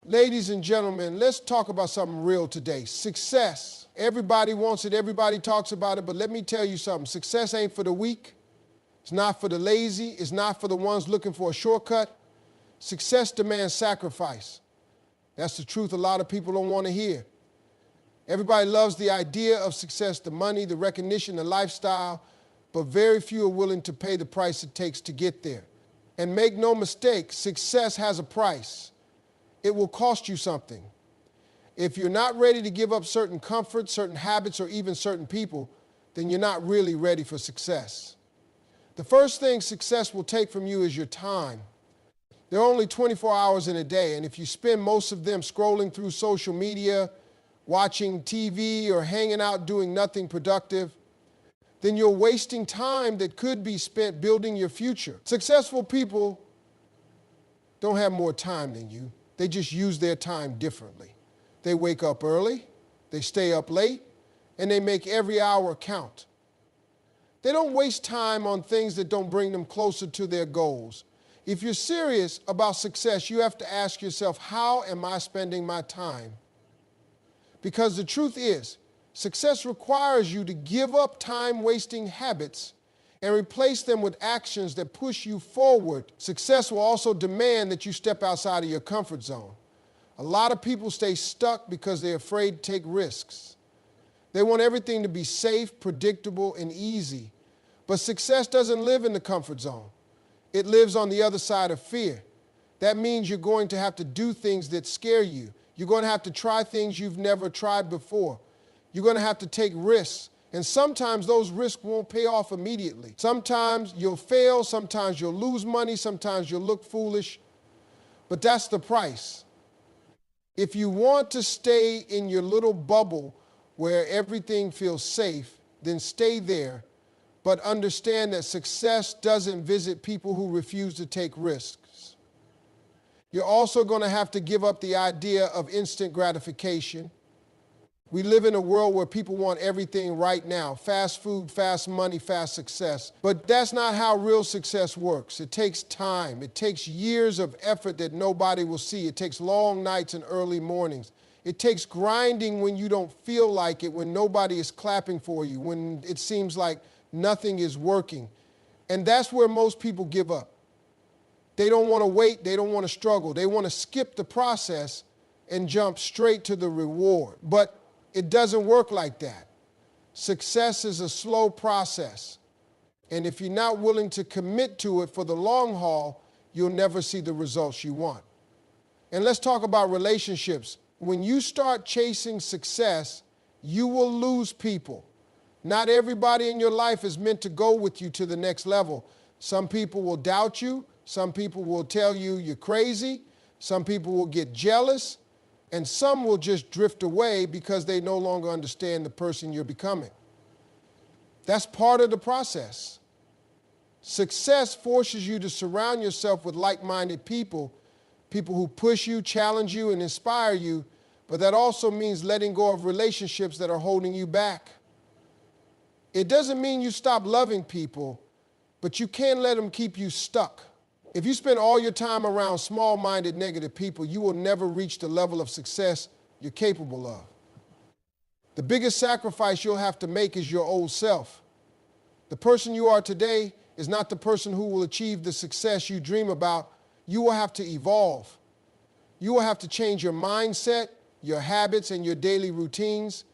Ladies and gentlemen, let's talk about something real today. Success. Everybody wants it. Everybody talks about it. But let me tell you something. Success ain't for the weak. It's not for the lazy. It's not for the ones looking for a shortcut. Success demands sacrifice. That's the truth a lot of people don't want to hear. Everybody loves the idea of success, the money, the recognition, the lifestyle, but very few are willing to pay the price it takes to get there. And make no mistake, success has a price. It will cost you something. If you're not ready to give up certain comforts, certain habits, or even certain people, then you're not really ready for success. The first thing success will take from you is your time. There are only 24 hours in a day, and if you spend most of them scrolling through social media, watching TV, or hanging out doing nothing productive, then you're wasting time that could be spent building your future. Successful people don't have more time than you. They just use their time differently. They wake up early, they stay up late, and they make every hour count. They don't waste time on things that don't bring them closer to their goals. If you're serious about success, you have to ask yourself, how am I spending my time? Because the truth is, success requires you to give up time-wasting habits and replace them with actions that push you forward. Success will also demand that you step outside of your comfort zone. A lot of people stay stuck because they're afraid to take risks. They want everything to be safe, predictable, and easy. But success doesn't live in the comfort zone. It lives on the other side of fear. That means you're going to have to do things that scare you. You're going to have to try things you've never tried before. You're going to have to take risks. And sometimes those risks won't pay off immediately. Sometimes you'll fail, sometimes you'll lose money, sometimes you'll look foolish. But that's the price. If you want to stay in your little bubble where everything feels safe, then stay there. But understand that success doesn't visit people who refuse to take risks. You're also going to have to give up the idea of instant gratification. We live in a world where people want everything right now. Fast food, fast money, fast success. But that's not how real success works. It takes time. It takes years of effort that nobody will see. It takes long nights and early mornings. It takes grinding when you don't feel like it, when nobody is clapping for you, when it seems like nothing is working. And that's where most people give up. They don't want to wait. They don't want to struggle. They want to skip the process and jump straight to the reward. But it doesn't work like that. Success is a slow process. And if you're not willing to commit to it for the long haul, you'll never see the results you want. And let's talk about relationships. When you start chasing success, you will lose people. Not everybody in your life is meant to go with you to the next level. Some people will doubt you. Some people will tell you you're crazy. Some people will get jealous. And some will just drift away because they no longer understand the person you're becoming. That's part of the process. Success forces you to surround yourself with like-minded people, people who push you, challenge you, and inspire you, but that also means letting go of relationships that are holding you back. It doesn't mean you stop loving people, but you can't let them keep you stuck. If you spend all your time around small-minded, negative people, you will never reach the level of success you're capable of. The biggest sacrifice you'll have to make is your old self. The person you are today is not the person who will achieve the success you dream about. You will have to evolve. You will have to change your mindset, your habits, and your daily routines.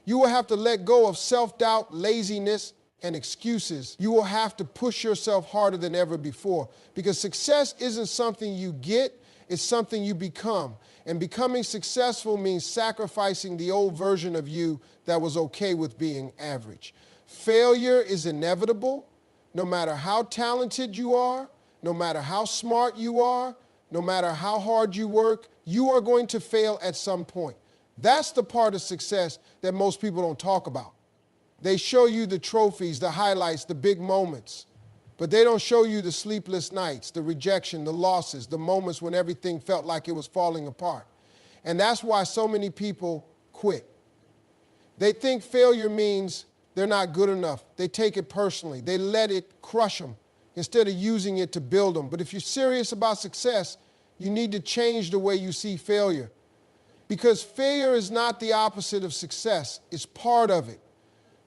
You will have to let go of self-doubt, laziness, and excuses. You will have to push yourself harder than ever before, because success isn't something you get, it's something you become. And becoming successful means sacrificing the old version of you that was okay with being average. Failure is inevitable. No matter how talented you are, no matter how smart you are, no matter how hard you work, you are going to fail at some point. That's the part of success that most people don't talk about. They show you the trophies, the highlights, the big moments, but they don't show you the sleepless nights, the rejection, the losses, the moments when everything felt like it was falling apart. And that's why so many people quit. They think failure means they're not good enough. They take it personally. They let it crush them instead of using it to build them. But if you're serious about success, You need to change the way you see failure. Because failure is not the opposite of success. It's part of it.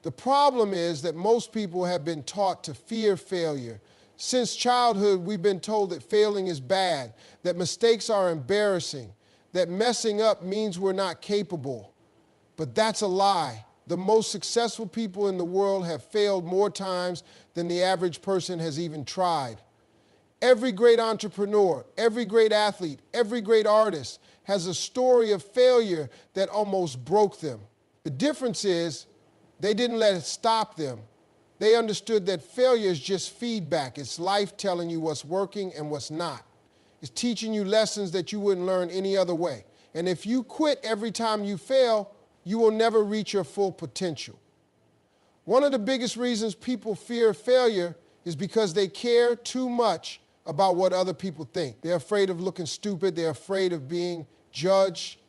The problem is that most people have been taught to fear failure. Since childhood, we've been told that failing is bad, that mistakes are embarrassing, that messing up means we're not capable. But that's a lie. The most successful people in the world have failed more times than the average person has even tried. Every great entrepreneur, every great athlete, every great artist has a story of failure that almost broke them. The difference is they didn't let it stop them. They understood that failure is just feedback. It's life telling you what's working and what's not. It's teaching you lessons that you wouldn't learn any other way. And if you quit every time you fail, you will never reach your full potential. One of the biggest reasons people fear failure is because they care too much about what other people think. They're afraid of looking stupid. They're afraid of being judged.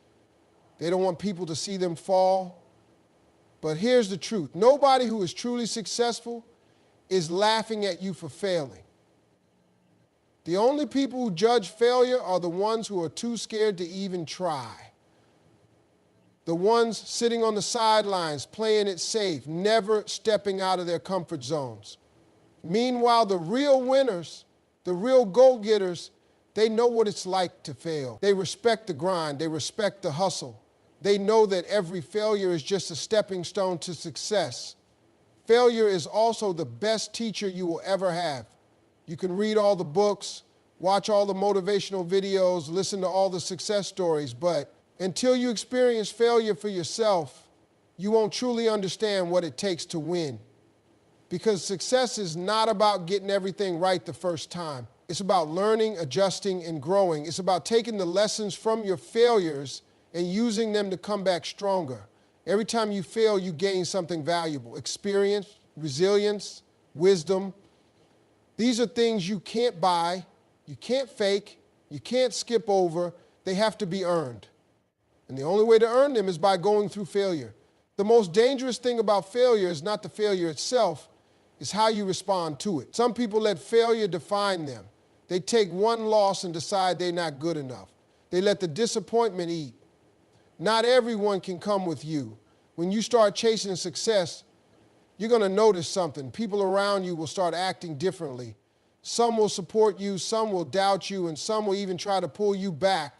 They don't want people to see them fall. But here's the truth. Nobody who is truly successful is laughing at you for failing. The only people who judge failure are the ones who are too scared to even try. The ones sitting on the sidelines, playing it safe, never stepping out of their comfort zones. Meanwhile, the real winners, the real go-getters, they know what it's like to fail. They respect the grind. They respect the hustle. They know that every failure is just a stepping stone to success. Failure is also the best teacher you will ever have. You can read all the books, watch all the motivational videos, listen to all the success stories, but until you experience failure for yourself, you won't truly understand what it takes to win. Because success is not about getting everything right the first time. It's about learning, adjusting, and growing. It's about taking the lessons from your failures and using them to come back stronger. Every time you fail, you gain something valuable. Experience, resilience, wisdom. These are things you can't buy, you can't fake, you can't skip over. They have to be earned. And the only way to earn them is by going through failure. The most dangerous thing about failure is not the failure itself, it's how you respond to it. Some people let failure define them. They take one loss and decide they're not good enough. They let the disappointment eat. Not everyone can come with you. When you start chasing success, you're going to notice something. People around you will start acting differently. Some will support you, some will doubt you, and some will even try to pull you back.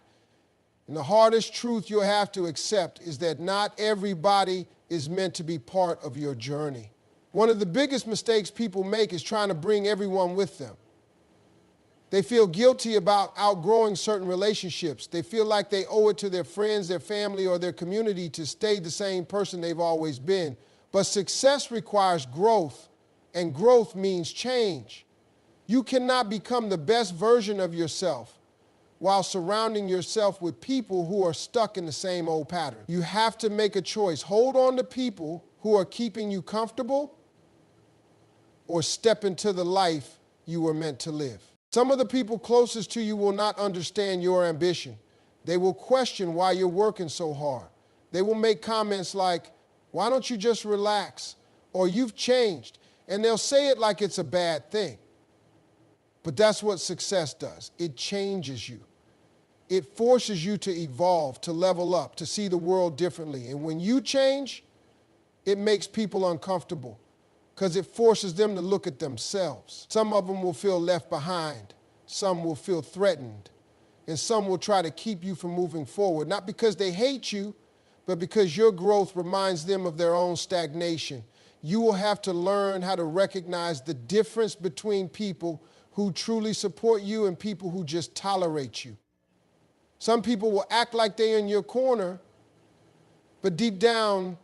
And the hardest truth you'll have to accept is that not everybody is meant to be part of your journey. One of the biggest mistakes people make is trying to bring everyone with them. They feel guilty about outgrowing certain relationships. They feel like they owe it to their friends, their family, or their community to stay the same person they've always been. But success requires growth, and growth means change. You cannot become the best version of yourself while surrounding yourself with people who are stuck in the same old pattern. You have to make a choice. Hold on to people who are keeping you comfortable or step into the life you were meant to live. Some of the people closest to you will not understand your ambition. They will question why you're working so hard. They will make comments like, "Why don't you just relax?" Or "You've changed." And they'll say it like it's a bad thing. But that's what success does. It changes you. It forces you to evolve, to level up, to see the world differently. And when you change, it makes people uncomfortable because it forces them to look at themselves. Some of them will feel left behind. Some will feel threatened. And some will try to keep you from moving forward, not because they hate you, but because your growth reminds them of their own stagnation. You will have to learn how to recognize the difference between people who truly support you and people who just tolerate you. Some people will act like they're in your corner, but deep down,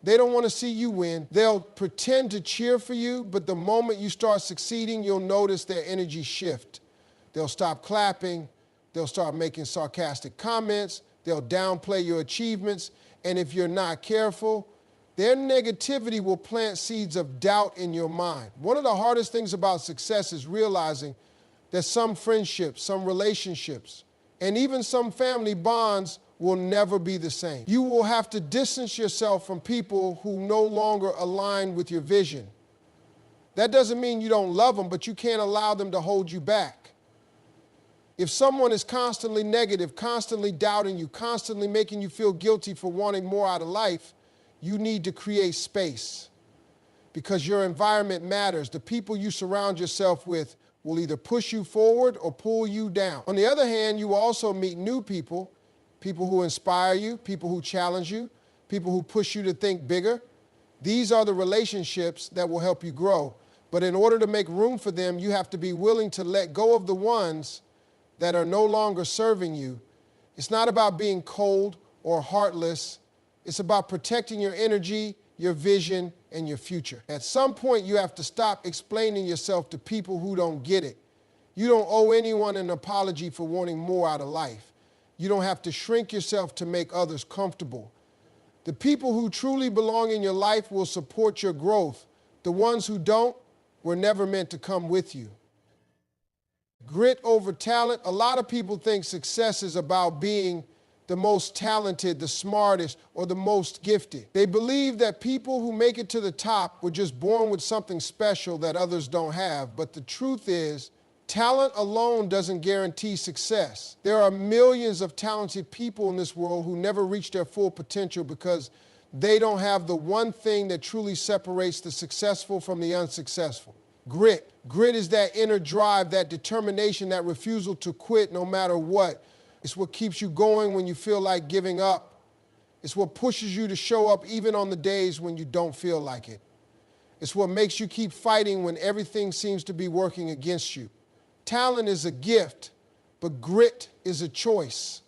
they don't want to see you win. They'll pretend to cheer for you, but the moment you start succeeding, you'll notice their energy shift. They'll stop clapping. They'll start making sarcastic comments. They'll downplay your achievements. And if you're not careful, their negativity will plant seeds of doubt in your mind. One of the hardest things about success is realizing that some friendships, some relationships, and even some family bonds will never be the same. You will have to distance yourself from people who no longer align with your vision. That doesn't mean you don't love them, but you can't allow them to hold you back. If someone is constantly negative, constantly doubting you, constantly making you feel guilty for wanting more out of life, you need to create space, because your environment matters. The people you surround yourself with will either push you forward or pull you down. On the other hand, you will also meet new people, people who inspire you, people who challenge you, people who push you to think bigger. These are the relationships that will help you grow. But in order to make room for them, you have to be willing to let go of the ones that are no longer serving you. It's not about being cold or heartless. It's about protecting your energy, your vision, and your future. At some point, you have to stop explaining yourself to people who don't get it. You don't owe anyone an apology for wanting more out of life. You don't have to shrink yourself to make others comfortable. The people who truly belong in your life will support your growth. The ones who don't were never meant to come with you. Grit over talent. A lot of people think success is about being the most talented, the smartest, or the most gifted. They believe that people who make it to the top were just born with something special that others don't have. But the truth is, talent alone doesn't guarantee success. There are millions of talented people in this world who never reach their full potential because they don't have the one thing that truly separates the successful from the unsuccessful. Grit. Grit is that inner drive, that determination, that refusal to quit no matter what. It's what keeps you going when you feel like giving up. It's what pushes you to show up even on the days when you don't feel like it. It's what makes you keep fighting when everything seems to be working against you. Talent is a gift, but grit is a choice.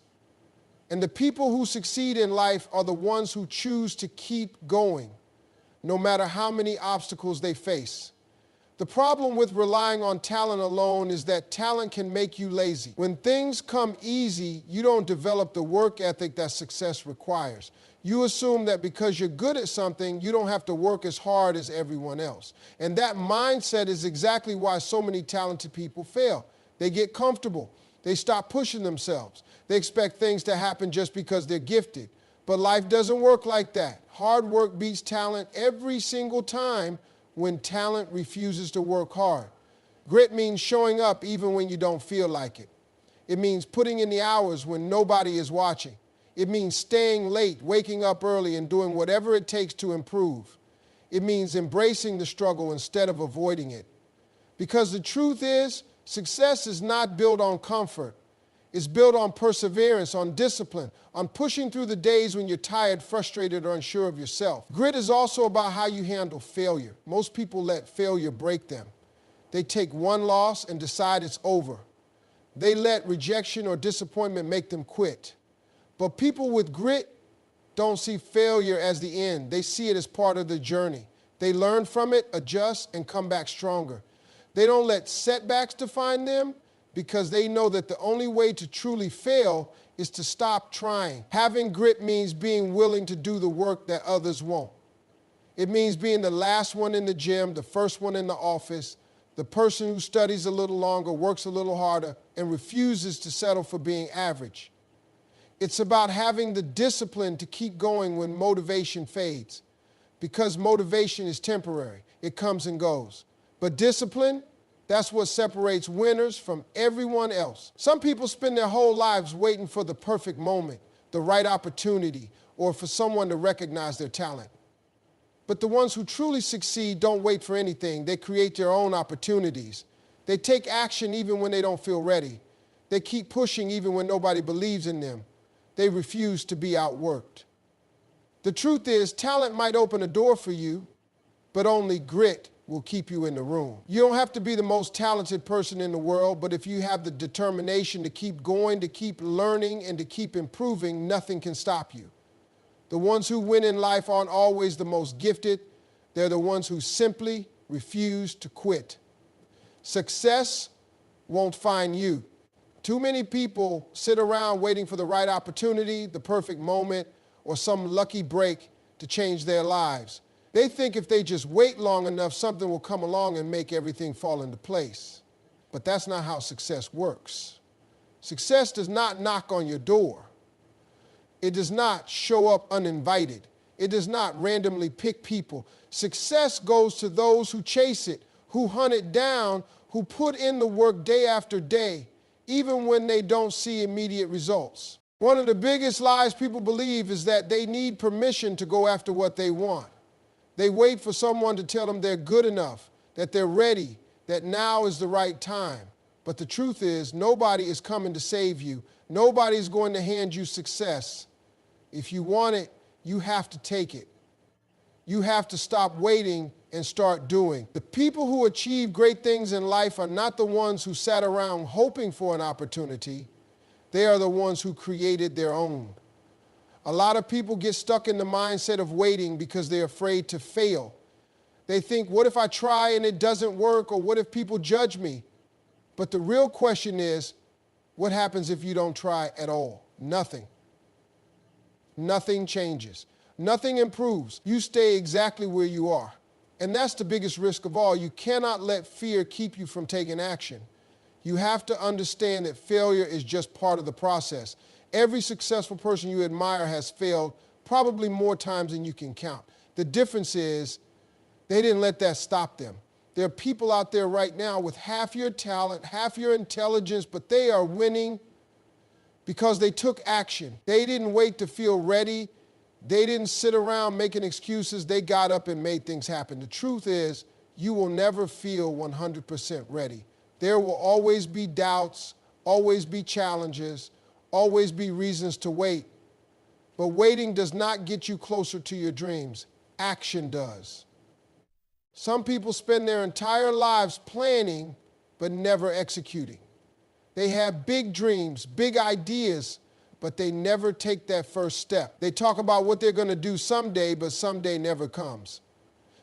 And the people who succeed in life are the ones who choose to keep going, no matter how many obstacles they face. The problem with relying on talent alone is that talent can make you lazy. When things come easy, you don't develop the work ethic that success requires. You assume that because you're good at something, you don't have to work as hard as everyone else. And that mindset is exactly why so many talented people fail. They get comfortable. They stop pushing themselves. They expect things to happen just because they're gifted. But life doesn't work like that. Hard work beats talent every single time when talent refuses to work hard. Grit means showing up even when you don't feel like it. It means putting in the hours when nobody is watching. It means staying late, waking up early, and doing whatever it takes to improve. It means embracing the struggle instead of avoiding it. Because the truth is, success is not built on comfort. It's built on perseverance, on discipline, on pushing through the days when you're tired, frustrated, or unsure of yourself. Grit is also about how you handle failure. Most people let failure break them. They take one loss and decide it's over. They let rejection or disappointment make them quit. But people with grit don't see failure as the end. They see it as part of the journey. They learn from it, adjust, and come back stronger. They don't let setbacks define them, because they know that the only way to truly fail is to stop trying. Having grit means being willing to do the work that others won't. It means being the last one in the gym, the first one in the office, the person who studies a little longer, works a little harder, and refuses to settle for being average. It's about having the discipline to keep going when motivation fades, because motivation is temporary. It comes and goes. But discipline, that's what separates winners from everyone else. Some people spend their whole lives waiting for the perfect moment, the right opportunity, or for someone to recognize their talent. But the ones who truly succeed don't wait for anything. They create their own opportunities. They take action even when they don't feel ready. They keep pushing even when nobody believes in them. They refuse to be outworked. The truth is, talent might open a door for you, but only grit will keep you in the room. You don't have to be the most talented person in the world, but if you have the determination to keep going, to keep learning, and to keep improving, nothing can stop you. The ones who win in life aren't always the most gifted. They're the ones who simply refuse to quit. Success won't find you. Too many people sit around waiting for the right opportunity, the perfect moment, or some lucky break to change their lives. They think if they just wait long enough, something will come along and make everything fall into place. But that's not how success works. Success does not knock on your door. It does not show up uninvited. It does not randomly pick people. Success goes to those who chase it, who hunt it down, who put in the work day after day. even when they don't see immediate results. One of the biggest lies people believe is that they need permission to go after what they want. They wait for someone to tell them they're good enough, that they're ready, that now is the right time. But the truth is, nobody is coming to save you. Nobody is going to hand you success. If you want it, you have to take it. You have to stop waiting and start doing. The people who achieve great things in life are not the ones who sat around hoping for an opportunity. They are the ones who created their own. A lot of people get stuck in the mindset of waiting because they're afraid to fail. They think, what if I try and it doesn't work, or what if people judge me? But the real question is, what happens if you don't try at all? Nothing. Nothing changes. Nothing improves. You stay exactly where you are. And that's the biggest risk of all. You cannot let fear keep you from taking action. You have to understand that failure is just part of the process. Every successful person you admire has failed probably more times than you can count. The difference is they didn't let that stop them. There are people out there right now with half your talent, half your intelligence, but they are winning because they took action. They didn't wait to feel ready. They didn't sit around making excuses. They got up and made things happen. The truth is, you will never feel 100% ready. There will always be doubts, always be challenges, always be reasons to wait. But waiting does not get you closer to your dreams. Action does. Some people spend their entire lives planning, but never executing. They have big dreams, big ideas, but they never take that first step. They talk about what they're going to do someday, but someday never comes.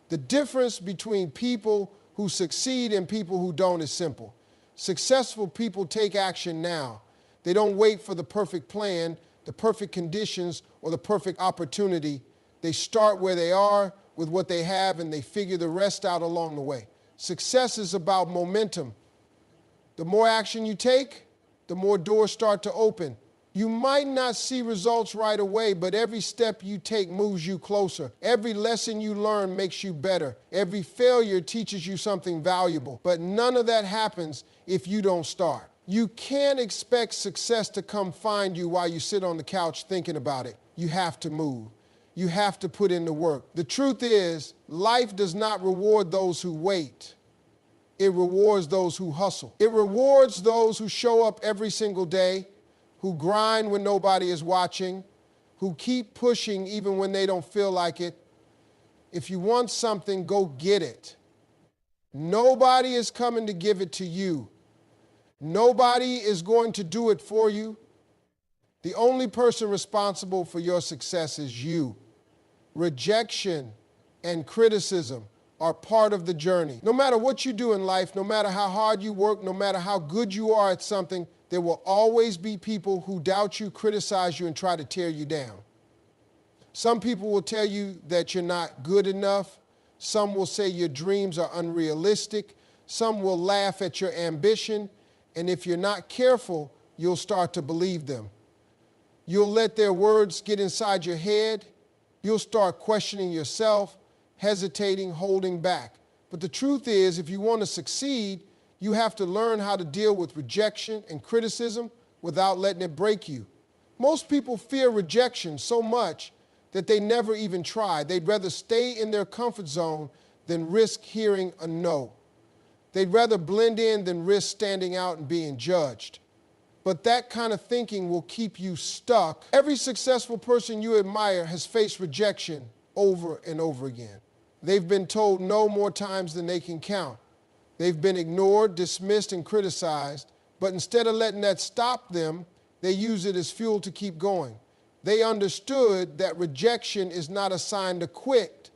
The difference between people who succeed and people who don't is simple. Successful people take action now. They don't wait for the perfect plan, the perfect conditions, or the perfect opportunity. They start where they are with what they have, and they figure the rest out along the way. Success is about momentum. The more action you take, the more doors start to open. You might not see results right away, but every step you take moves you closer. Every lesson you learn makes you better. Every failure teaches you something valuable. But none of that happens if you don't start. You can't expect success to come find you while you sit on the couch thinking about it. You have to move. You have to put in the work. The truth is, life does not reward those who wait. It rewards those who hustle. It rewards those who show up every single day, who grind when nobody is watching, who keep pushing even when they don't feel like it. If you want something, go get it. Nobody is coming to give it to you. Nobody is going to do it for you. The only person responsible for your success is you. Rejection and criticism are part of the journey. No matter what you do in life, no matter how hard you work, no matter how good you are at something, there will always be people who doubt you, criticize you, and try to tear you down. Some people will tell you that you're not good enough. Some will say your dreams are unrealistic. Some will laugh at your ambition. And if you're not careful, you'll start to believe them. You'll let their words get inside your head. You'll start questioning yourself, hesitating, holding back. But the truth is, if you want to succeed, you have to learn how to deal with rejection and criticism without letting it break you. Most people fear rejection so much that they never even try. They'd rather stay in their comfort zone than risk hearing a no. They'd rather blend in than risk standing out and being judged. But that kind of thinking will keep you stuck. Every successful person you admire has faced rejection over and over again. They've been told no more times than they can count. They've been ignored, dismissed, and criticized, but instead of letting that stop them, they use it as fuel to keep going. They understood that rejection is not a sign to quit.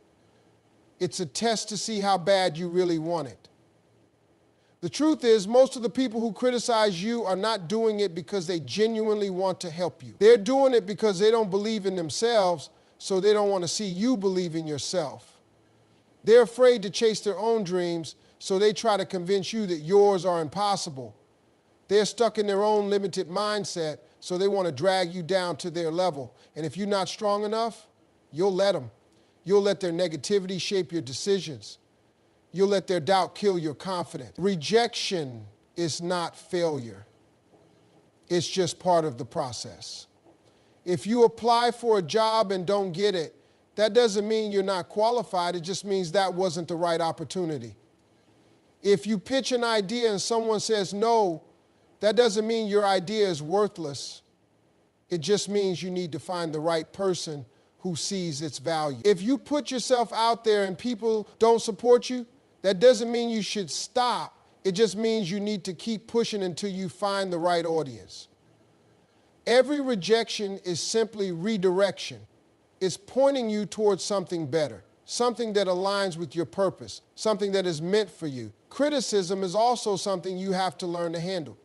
It's a test to see how bad you really want it. The truth is, most of the people who criticize you are not doing it because they genuinely want to help you. They're doing it because they don't believe in themselves, so they don't want to see you believe in yourself. They're afraid to chase their own dreams, so they try to convince you that yours are impossible. They're stuck in their own limited mindset, so they want to drag you down to their level. And if you're not strong enough, you'll let them. You'll let their negativity shape your decisions. You'll let their doubt kill your confidence. Rejection is not failure. It's just part of the process. If you apply for a job and don't get it, that doesn't mean you're not qualified. It just means that wasn't the right opportunity. If you pitch an idea and someone says no, that doesn't mean your idea is worthless. It just means you need to find the right person who sees its value. If you put yourself out there and people don't support you, that doesn't mean you should stop. It just means you need to keep pushing until you find the right audience. Every rejection is simply redirection. It's pointing you towards something better, something that aligns with your purpose, something that is meant for you. Criticism is also something you have to learn to handle.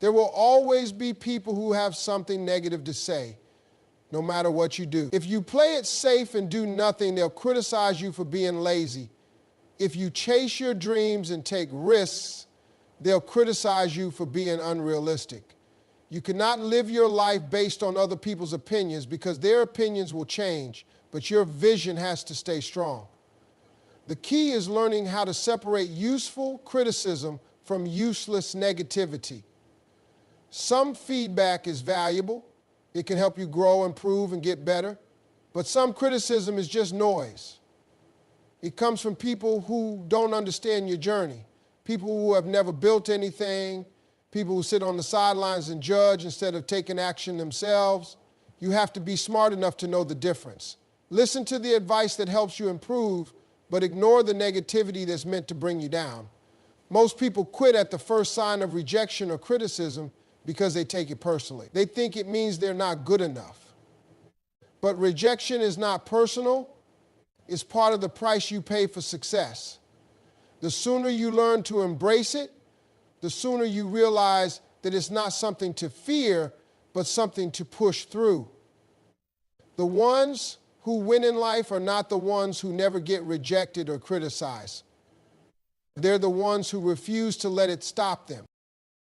There will always be people who have something negative to say, no matter what you do. If you play it safe and do nothing, they'll criticize you for being lazy. If you chase your dreams and take risks, they'll criticize you for being unrealistic. You cannot live your life based on other people's opinions because their opinions will change, but your vision has to stay strong. The key is learning how to separate useful criticism from useless negativity. Some feedback is valuable. It can help you grow, improve, and get better. But some criticism is just noise. It comes from people who don't understand your journey, people who have never built anything, people who sit on the sidelines and judge instead of taking action themselves. You have to be smart enough to know the difference. Listen to the advice that helps you improve, but ignore the negativity that's meant to bring you down. Most people quit at the first sign of rejection or criticism because they take it personally. They think it means they're not good enough. But rejection is not personal. It's part of the price you pay for success. The sooner you learn to embrace it, the sooner you realize that it's not something to fear, but something to push through. The ones who win in life are not the ones who never get rejected or criticized. They're the ones who refuse to let it stop them.